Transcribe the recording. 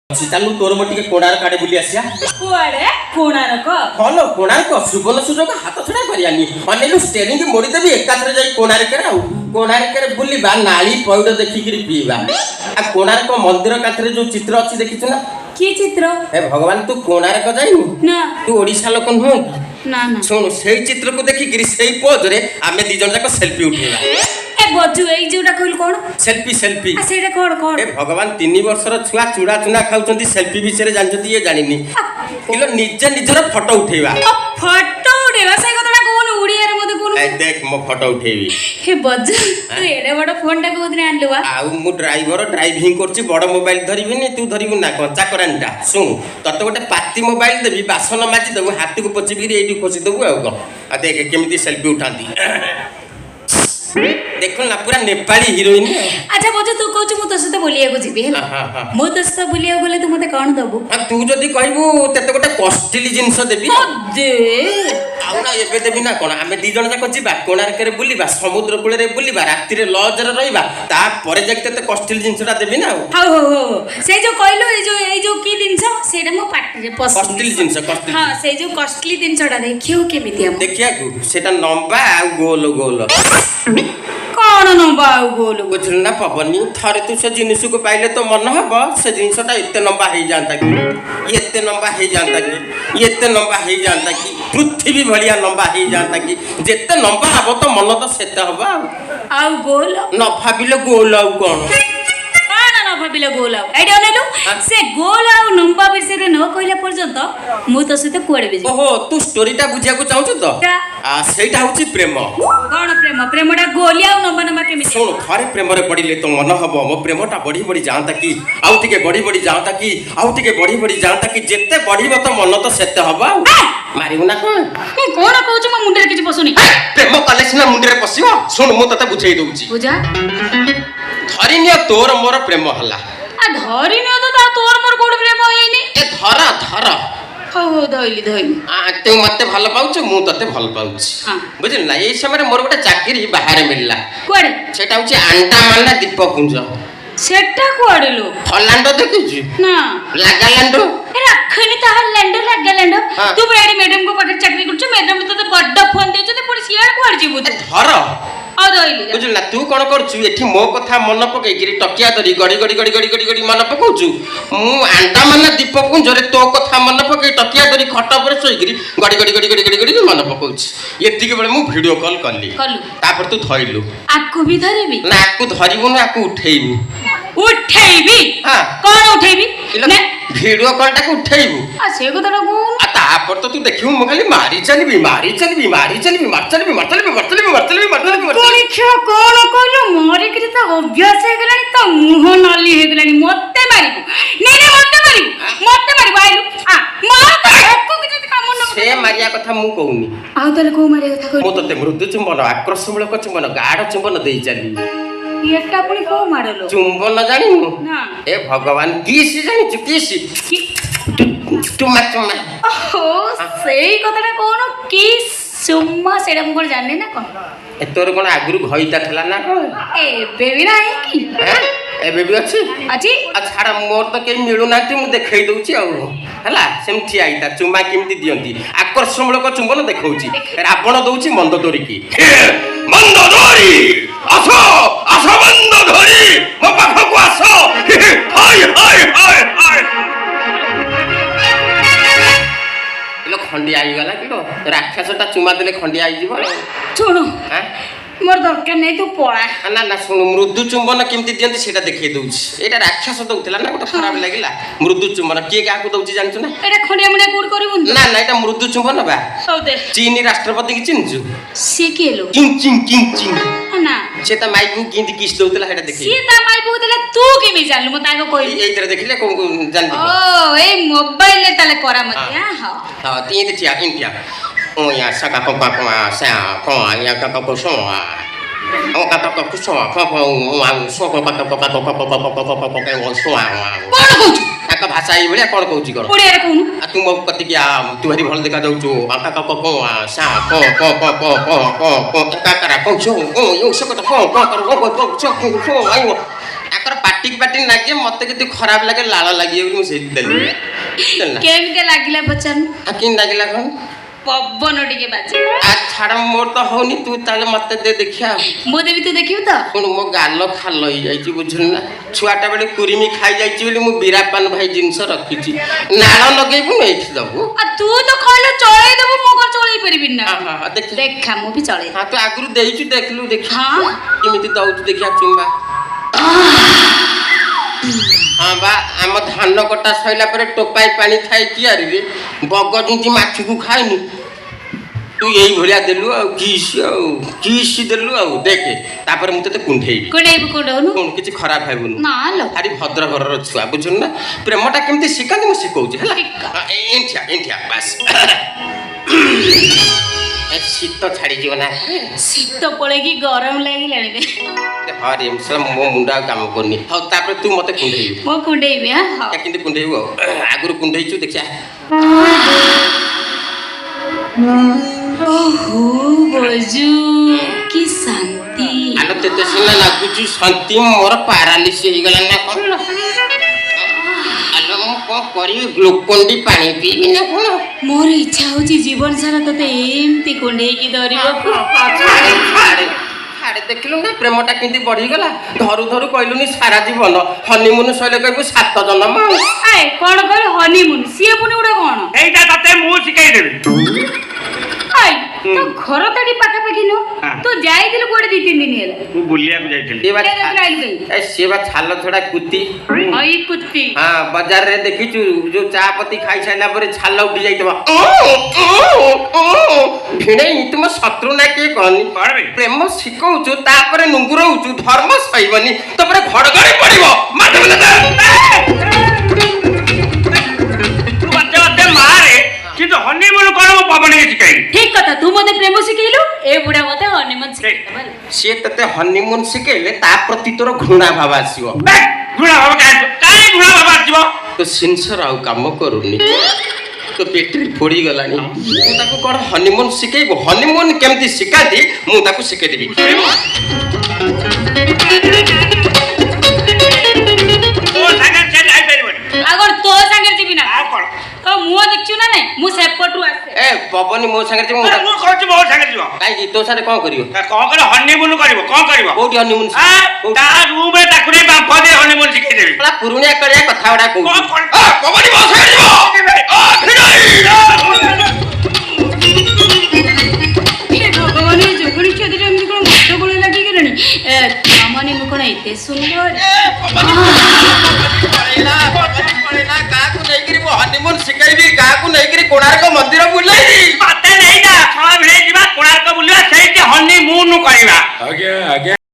ଚାଲୁ ତୋର ମୋ ଟିକେ କୋଣାର୍କ ଆଡେ ବୁଲି ଆସିଆ। କୁଆଡେ? କୋଣାର୍କ? ହଁ ଲୋ କୋଣାର୍କ ସୁବର୍ଣ୍ଣ ସୁଯୋଗ ହାତ ଛଡା କରିବାନି। ଅନେଇଲୁ ଷ୍ଟେରିଂ ମୋଡିଦେବି ଏକାଥରେ ଯାଇ କୋଣାର୍କରେ ଆଉ କୋଣାର୍କରେ ବୁଲିବା ନାଳି ପଇଡ ଦେଖିକିରି ପିଇବା। ଆଉ କୋଣାର୍କ ମନ୍ଦିର କାନ୍ଥରେ ଯୋଉ ଚିତ୍ର ଅଛି ଦେଖିଛୁ ନା? କି ଚିତ୍ର? ଏ ଭଗବାନ ତୁ କୋଣାର୍କ ଯାଇନୁ? ନା। ତୁ ଓଡିଶା ଲୋକ ନୁହଁ କି? ନା ନା। ଶୁଣୁ ସେଇ ଚିତ୍ରକୁ ଦେଖିକିରି ସେଇ ପୋଜରେ ଆମେ ଦି ଜଣ ଯାକ ସେଲ୍ଫି ଉଠେଇବା। ଏ ବଜୁ ଏଇ ଯୋଉଟା କହିଲୁ କଣ? Selfie selfie. ଆ ସେଇଟା କଣ କଣ? ଏ ଭଗବାନ 3 ବର୍ଷର ଛୁଆ ଚୁଡ଼ା ଚୁନା ଖାଉଛନ୍ତି ସେଲ୍ଫି ବିଷୟରେ ଜାଣିଛନ୍ତି ଇଏ ଜାଣିନି। କିଲୋ ନିଜେ ନିଜର ଫଟୋ ଉଠେଇବା। ଫଟୋ ଉଠେଇବା ସେଇ କଥାଟା କହୁନୁ ଓଡିଆରେ ମତେ କହୁନୁ। ଏ ଦେଖ ମୋ ଫଟୋ ଉଠେଇବି। ହେ ବଜୁ ତୁ ଏଡେ ବଡ ଫୋନଟା କୋଉଦିନ ଆଣିଲୁ ବା? ଆଉ ମୁଁ ଡ୍ରାଇଭର ଡ୍ରାଇଭିଂ କରୁଛି ବଡ ମୋବାଇଲ ଧରିବିନି ତୁ ଧରିବୁ ନା କଣ ଚାକରାନିଟା। ଶୁଣୁ ତତେ ଗୋଟେ ପାତି ମୋବାଇଲ ଦେବି ବାସନ ମାଜି ଦେବୁ ହାତକୁ ପୋଚିକିରି ଏଇଠି ଖୋସି ଦେବୁ ଆଉ କଣ। ଆଉ ଦେଖ କେମିତି ସେଲ୍ଫି ଉଠାନ୍ତି ଦେଖୁନ ନା ପୁରା ନେପାଳୀ ହିରୋଇନ। ଆଚ୍ଛା ବଜୁ ତୁ କହୁଛୁ ମୁଁ ତୋ ସହିତ ବୁଲିବାକୁ ଯିବି ହେଲା। ମୁଁ ତୋ ସହିତ ବୁଲିବାକୁ ଗଲେ ତୁ ମତେ କଣ ଦବୁ? ତୁ ଯଦି କହିବୁ ତତେ ଗୋଟେ କଷ୍ଟଲି ଜିନିଷ ଦେବି। ଆଉ ନା ଏବେ ଦେବି ନା କଣ। ଆମେ ଦି ଜଣ ଯାକ ଯିବା କୋଣାର୍କରେ ବୁଲିବା ସମୁଦ୍ର କୂଳରେ ବୁଲିବା ରାତିରେ ଲଜରେ ରହିବା ତାପରେ ଯାଇକି ତତେ କଷ୍ଟଲି ଜିନିଷଟା ଦେବି ନା ଆଉ। ହଉ ହଉ ହଉ ସେଇ ଯୋଉ କହିଲୁ ଏଇ ଯୋଉ କି ଜିନିଷ ସେଇଟା ମୋ ପାଟିରେ ପଶୁନି। କଷ୍ଟଲି ଜିନିଷ କଷ୍ଟଲି। ହଁ ସେଇ ଯୋଉ କଷ୍ଟଲି ଜିନିଷଟା ଦେଖିବୁ କେମିତି ଆମ ଦେଖିବାକୁ ସେଟା ଲମ୍ବା ଆଉ ଗୋଲ ଗୋଲ। କଣ ନମ୍ବା ଆଉ ଗୋଲ? ବୁଝିଲୁ ନା ପବନି ଥରେ ତୁ ସେ ଜିନିଷକୁ ପାଇଲେ ତ ମନ ହବ ସେ ଜିନିଷଟା ଏତେ ଲମ୍ବା ହେଇଯାନ୍ତା କି ଏତେ ଲମ୍ବା ହେଇଯାନ୍ତା କି ଏତେ ଲମ୍ବା ହେଇଯାନ୍ତା କି ପୃଥିବୀ ଭଳିଆ ଲମ୍ବା ହେଇଯାନ୍ତା କି ଯେତେ ଲମ୍ବା ହବ ତ ମନ ତ ସେତେ ହବ ଆଉ ଗୋଲ ନ ଭାବିଲେ ଗୋଲ ଆଉ କଣ ନ ଭାବିଲେ ଗୋଲ ଆଉ ଏଇଟା ଅନେଇଲୁ ସେ ଗୋଲ ଆଉ ଲମ୍ବା ବିଷୟରେ ନ କହିଲା ପର୍ଯ୍ୟନ୍ତ ମୁଁ ତୋ ସହିତ କୁଆଡେ ବି ଯିବି। ଓହୋ ତୁ ଷ୍ଟୋରିଟା ବୁଝିବାକୁ ଚାହୁଁଛୁ ତ ସେଇଟା ହଉଛି ପ୍ରେମ। କଣ ପ୍ରେମ? ପ୍ରେମଟା ଗୋଲିଆ ଆଉ ଲମ୍ବା ଲମ୍ବା କେମିତି? ଶୁଣୁ ଥରେ ପ୍ରେମରେ ପଡ଼ିଲେ ତ ମନ ହବ ମୋ ପ୍ରେମଟା ବଢି ବଢି ଯାଆନ୍ତା କି ଆଉ ଟିକେ ବଢି ବଢି ଯାଆନ୍ତା କି ଆଉ ଟିକେ ବଢି ବଢି ଯାଆନ୍ତା କି ଯେତେ ବଢିବ ତ ମନ ତ ସେତେ ହବ ଆଉ ମାରିବୁ ନା କଣ? କଣ କହୁଛୁ ମୋ ମୁଣ୍ଡରେ କିଛି ପଶୁନି। ପ୍ରେମ କଲେ ସିନା ମୁଣ୍ଡରେ ପଶିବ। ଶୁଣୁ ମୁଁ ତତେ ବୁଝେଇ ଦଉଛି। ବୁଝା। ଧରିନିଅ ତୋର ମୋର ପ୍ରେମ ହେଲା। ଧରିନିଅ ତ ତୋର ମୋର କୋଉଠି ପ୍ରେମ ହେଇନି। ଏ ଧର ଧର ହଉ ହଉ ଧଇଲି ଧଇଲି। ତୁ ମତେ ଭଲ ପାଉଛୁ ମୁଁ ତତେ ଭଲ ପାଉଛି ବୁଝିଲୁ ନା। ଏଇ ସମୟରେ ମୋର ଗୋଟେ ଚାକିରି ବାହାରେ ମିଳିଲା। କୁଆଡେ? ସେଟା ହଉଛି ଆଣ୍ଡାମାନ ଦ୍ୱୀପପୁଞ୍ଜ। ସେଟା କୁଆଡେ ଲୋ? ହଲାଣ୍ଡ ଦେଖିଛୁ ନା ଲାଗାଲାଣ୍ଡ ରାଖନି ତାହା ଲ୍ୟାଣ୍ଡ ଲାଗାଲାଣ୍ଡ। ତୁ ଏଇଠି ମ୍ୟାଡାମଙ୍କ ପାଖରେ ଚାକିରି କରୁଛୁ ମ୍ୟାଡାମ ତତେ ବଡ ଫୋନ ଦେଇଛନ୍ତି ପୁଣି ସିଆଡେ କୁଆଡେ ଯିବୁ ତୁ? ଧର ବୁଝିଲୁ ନା ତୁ କଣ କରୁଛୁ ଏଠି ମୋ କଥା ମନେ ପକେଇକିରି ଟକିଆ ଧରି ଗଡି ଗଡି ଗଡି ଗଡି ଗଡି ଗଡି ମନେ ପକଉଛୁ। ମୁଁ ଆଣ୍ଡାମାନ ଦ୍ୱୀପପୁଞ୍ଜରେ ତୋ କଥା ମନେ ପକେଇ ଟକିଆ ଧରି ଖଟ ଉପରେ ଶୋଇକିରି ଗଡି ଗଡି ଗଡି ଗଡି ଗଡି ଗଡି ମନେ ପକଉଛି। ଏତିକି ବେଳେ ମୁଁ ଭିଡିଓ କଲ୍ କଲି ତାପରେ ତୁ ଧଇଲୁ। ଆକୁ ବି ଧରିବି ନା ଆକୁ ଧରିବୁନି ଆକୁ ଉଠେଇବୁ। ଉଠେଇବି? କଣ ଉଠେଇବି? ଭିଡିଓ କଲ୍ ଟାକୁ ଉଠେଇବୁ। ସେ କଥାଟା କହୁନୁ। ତାପରେ ତ ତୁ ଦେଖିବୁ ମୁଁ ଖାଲି ମାରି ଚାଲିବି ମାରି ଚାଲିବି ମାରି ଚାଲିବି ମାରି ଚାଲିବି ମାରି ଚାଲିବି ମାରି ଚାଲିବି ମାରି ଚାଲିବି ମାରି ଚାଲିବି। କଣ କହିଲୁ ମରିକିରି ତ ଅଭ୍ୟାସ ହେଇଗଲାଣି ତ ମୁହଁ ନାଲି ହେଇଗଲାଣି। ମତେ ମାରିବୁ ମତେ ମାରିବୁ ଆଇଲୁ ସେ ମାରିବା କଥା ମୁଁ କହୁନି। ଆଉ ତାହେଲେ କୋଉ ମାରିବା କଥା କହିଲୁ? ମୁଁ ତତେ ମୃଦୁ ଚୁମ୍ବନ ଆକ୍ରୋଶମୂଳକ ଚୁମ୍ବନ ଗାଢ ଚୁମ୍ବନ ଦେଇ ଚାଲିବି। ଏଟା ପୁଣି କୋଉ ମାରଲୋ? ଚୁମ୍ବନ ଜାଣିନୁ? ନା। ଏ ଭଗବାନ କିସ୍ ଜାଣିଛୁ କିସ୍? ଚୁମା ଚୁମା। ଓହୋ ସେଇ କଥାଟା କହୁନୁ କି ସୁମା ସେଇଟା ମୁଁ କଣ ଜାଣିନି ନା କଣ? ତୋର କଣ ଆଗରୁ ଘଇଟା ଥିଲା ନା କଣ? ଏବେ ବି ନାହିଁ କି? ଏବେ ବି ଅଛି। ଛାଡ ମୋର ତ କେହି ମିଳୁନାହାନ୍ତି ମୁଁ ଦେଖେଇ ଦଉଛି ଆଉ ହେଲା। ସେମିତି ଠିଆ ହେଇଥା ଚୁମା କେମିତି ଦିଅନ୍ତି ଆକର୍ଷଣମୂଳକ ଚୁମ୍ବନ ଦେଖଉଛି। ରାବଣ ଦଉଛି ମନ୍ଦ ଦୋରିକି। ମନ୍ଦ ଦୋରି ଆସ ଆସ ମନ୍ଦ ଧରି ମୋ ପାଖକୁ ଆସ। ଖଣ୍ଡିଆ ହେଇଗଲା କିଲୋ ରାକ୍ଷସଟା ଚୁମା ଦେଲେ ଖଣ୍ଡିଆ ହେଇଯିବ। ଶୁଣୁ ମୋର ଦରକାର ନାହିଁ ତୁ ପଳା। ନା ନା ଶୁଣୁ ମୃଦୁ ଚୁମ୍ବନ କେମିତି ଦିଅନ୍ତି ସେଇଟା ଦେଖେଇ ଦଉଛି। ଏଇଟା ରାକ୍ଷସ ଦଉଥିଲା ନା ଗୋଟେ ଖରାପ ଲାଗିଲା। ମୃଦୁ ଚୁମ୍ବନ କିଏ କାହାକୁ ଦଉଛି ଜାଣିଛୁ ନା? ଏଇଟା ଖଣ୍ଡିଆ ମୁଣ୍ଡିଆ କୋଉଠି କରିବୁ? ନା ନା ଏଇଟା ମୃଦୁ ଚୁମ୍ବନ ବା। ଚୀନ ରାଷ୍ଟ୍ରପତି କି ଚିହ୍ନିଛୁ? ସେ କିଏ ଲୋ? କିଂ ନା ସେ ତା ମାଇକୁ କେମିତି କିସ୍ ଦଉଥିଲା ସେଟା ଦେଖେଇ। ସିଏ ତା ମାଇକୁ ଦେଲା ତୁ କେମିତି ଜାଣିଲୁ? ମତେ ଆଗ କହିଲୁ। ଏଇଥିରେ ଦେଖିଲେ କଣ ଜାଣିବି। ଓ ଏଇ ମୋବାଇଲରେ ତାହେଲେ କରା ମତେ। ହଁ ତିନି ଠିଆ ଇନ୍ତିଆ ଓୟା ସାକା ପପା ପା ସା କୋ ଆୟା କା କା କୋ ଓ କା କା କୋ ସୋ ପା ପା ସୋ ପା ପା ପା ପା ପା କଣ କହୁଛୁ? ତାଙ୍କ ଭାଷା ଏଇ ଭଳିଆ କଣ କହୁଛି କଣ? ଓଡ଼ିଆରେ କହୁନୁ। ତୁ ମୋ କତିକି ତୁ ଭାରି ଭଲ ଦେଖା ଯାଉଛୁ। କା କା କୋ ସା କୋ କା କା କୋ ସୋ ଓ ୟୁ ସୋ କା କୋ କର ଓ ସୋ ଆଇବ ଆଙ୍କର ପାଟି ପାଟି ଲାଗେ ମତେ କେତେ ଖରାପ ଲାଗେ ଲାଳ ଲାଗିବ ବୋଲି ମୁଁ ସେଇଠି ଦେଲି କେମିତି ଲାଗିଲା ପଚାରୁନୁ? କେମିତି ଲାଗିଲା କଣ ପବନ ଟିକେ ବାଜେ। ଛାଡ ମୋର ତ ହଉନି ତୁ ତାହେଲେ ମତେ ଦେ ଦେଖିଆ ମୁଁ ଦେବି ତୁ ଦେଖିବୁ ତ? ଶୁଣୁ ମୋ ଗାଲ ଖାଲ ହେଇଯାଇଛି ବୁଝିଲୁ ନା ଛୁଆଟା ବେଳେ କୁରିମି ଖାଇଯାଇଛି ବୋଲି ମୁଁ ବୀରାପାନ ଭାଇ ଜିନିଷ ରଖିଛି ନାଳ ଲଗେଇବୁ ଏଇଠି ଦବୁ ତୁ ତ କହିଲୁ ଚଳେଇ ଦେବୁ ମୁଁ କଣ ଚଳେଇ ପାରିବିନି ନା ଦେଖା ମୁଁ ବି ଚଳେଇ ତୁ ଆଗରୁ ଦେଇଛୁ ଦେଖିଲୁ ଦେଖି ହଁ କେମିତି ଦଉଛୁ ଦେଖିଆ ଚୁମ୍ବା ହଁ ବା ଆମ ଧାନ କଟା ସଇଲା ପରେ ଟୋପାଇ ପାଣି ଥାଏ କିଆରିରେ ବଗ ଯେମିତି ମାଛକୁ ଖାଇନି ତୁ ଏଇଭଳିଆ ଦେଲୁ ଆଉ କିସି ଦେଲୁ ଆଉ ଦେଖେ ତାପରେ ମୁଁ ତତେ କୁଣ୍ଢେଇବି କୁଣ୍ଢେଇବୁ କିଛି ଖରାପ ଭାବୁନୁ ନା ଲୋ ଭାରି ଭଦ୍ର ଘରର ଛୁଆ ବୁଝୁନୁ ନା ପ୍ରେମଟା କେମିତି ଶିଖାନ୍ତି ମୁଁ ଶିଖଉଛି ହେଲା ଏଣ୍ଠିଆ ବାସ୍ ଶୀତ ଛାଡ଼ିଯିବ ନା ଶୀତ ପଳେଇକି ଗରମ ଲାଗିଲାଣି ହରେ ମୋ ମୁଣ୍ଡ ଆଉ କାମ କରୁନି ହଉ ତାପରେ ତୁ ମତେ କୁଣ୍ଢେଇବୁ ମୁଁ କୁଣ୍ଢେଇବି କେମିତି କୁଣ୍ଢେଇବୁ ଆଉ ଆଗରୁ କୁଣ୍ଢେଇଛୁ ଦେଖିଆ ଓହୋ ବଜୁ କି ଶାନ୍ତି ଆଲୋ ତେତେ ସିନା ଲାଗୁଛି ଶାନ୍ତି ମୋର ପାରାଲିସ୍ ହେଇଗଲା ନା କଣ ଆଲୋ ମୁଁ କଣ କରିବି ଗ୍ଲୁକୋଣ୍ଡି ପାଣି ପିଇବି ନା କଣ ମୋର ଇଚ୍ଛା ହଉଛି ଜୀବନ ସାରା ତତେ ଏମିତି କୁଣ୍ଡେଇକି ଧରିବାକୁ ଛାଡେ ଦେଖିଲୁ ନା ପ୍ରେମଟା କେମିତି ବଢିଗଲା ଧରୁ ଧରୁ କହିଲୁନି ସାରା ଜୀବନ ହନିମୁନ ସଇଲେ କହିବୁ 7 ଜନ୍ମ କଣ କହିଲୁ ହନିମୁନ ସିଏ ପୁଣି ଗୋଟେ କଣ ଏଇଟା ତତେ ମୁଁ ଶିଖେଇଦେବି ତୋ ଘର ତ ଏଠି ପାଖାପାଖି ନୁହଁ ତୁ ଯାଇଥିଲୁ କୁଆଡେ 2-3 ଦିନ ହେଲା ମୁଁ ବୁଲିବାକୁ ଯାଇଥିଲି ସିଏ ବା ଛାଲ ଛଡା କୁତି କୁତି ହଁ ବଜାରରେ ଦେଖିଛୁ ଯୋଉ ଚା ପତି ଖାଇସାରିଲା ପରେ ଛାଲ ଉଠି ଯାଇଥିବ ଭିଣେଇ ତୁମ ଶତ୍ରୁ ନା କିଏ କହନି ପ୍ରେମ ଶିଖଉଛୁ ତାପରେ ନୁଙ୍ଗୁରଉଛୁ ଧର୍ମ ସହିବନି ତାପରେ ଘଡଘଡି ପଡିବ କିନ୍ତୁ ହନିମୁନ କଣ ମୁଁ ପବନକୁ ଶିଖେଇଲି ଠିକ କଥା ତୁ ମତେ ପ୍ରେମ ଶିଖେଇଲୁ ଏ ବୁଢା ମତେ ହନିମୁନ ଶିଖେଇଲା ସିଏ ତତେ ହନିମୁନ ଶିଖେଇଲେ ତା ପ୍ରତି ତୋର ଘୃଣା ଭାବ ଆସିବ ଘୃଣା ଭାବ କାଇଁ ଘୃଣା ଭାବ ଆସିବ ତ ସେନ୍ସର ଆଉ କାମ କରୁନି ତ ବ୍ୟାଟେରୀ ପୋଡ଼ିଗଲାଣି ମୁଁ ତାକୁ କଣ ହନିମୁନ ଶିଖେଇବୁ ହନିମୁନ କେମିତି ଶିଖାନ୍ତି ମୁଁ ତାକୁ ଶିଖେଇଦେବି ତୋ ସାଙ୍ଗରେ ଯିବି ନା ତ ମୁହଁ ଦେଖିଛୁ ନା ନାଇଁ ମୁଁ ସେପଟରୁ ଆସେ ପବନି ମୋ ସାଙ୍ଗରେ ଯିବ ମୁଁ କହୁଛି ମୋ ସାଙ୍ଗରେ ଯିବ କାହିଁକି ତୋ ସାଙ୍ଗରେ କଣ କରିବ କଣ କରିବ ହନିମୁନ କରିବ କଣ କରିବ କୋଉଠି ହନିମୁନ ତା ରୁମରେ ତାକୁ ନେଇ ବାମ୍ଫ ଦେଇ ହନିମୁନ ଶିଖେଇଦେବି ପୁରୁଣିଆ କାଳିଆ କଥା ଗୁଡା କହୁଛି ପବନି ମୋ ସାଙ୍ଗରେ ଯିବ ଭଗବାନ ଯୋଗୁଣି କ୍ଷତିରେ ଏମିତି କଣ ମତ ଗୋଳ ଲାଗିଗଲାଣି ମାନେ ମୁଁ କଣ ଏତେ ସୁନ୍ଦର କାହାକୁ ନେଇକିରି ମୁଁ ହନିମୁନ ଶିଖେଇବି କାହାକୁ ନେଇକିରି କୋଣାର୍କ ମନ୍ଦିର ବୁଲେଇବି ମତେ ନେଇଯା ଯିବା କୋଣାର୍କ ବୁଲିବା ସେଇଠି ହନିମୁନ କରିବା ଆଜ୍ଞା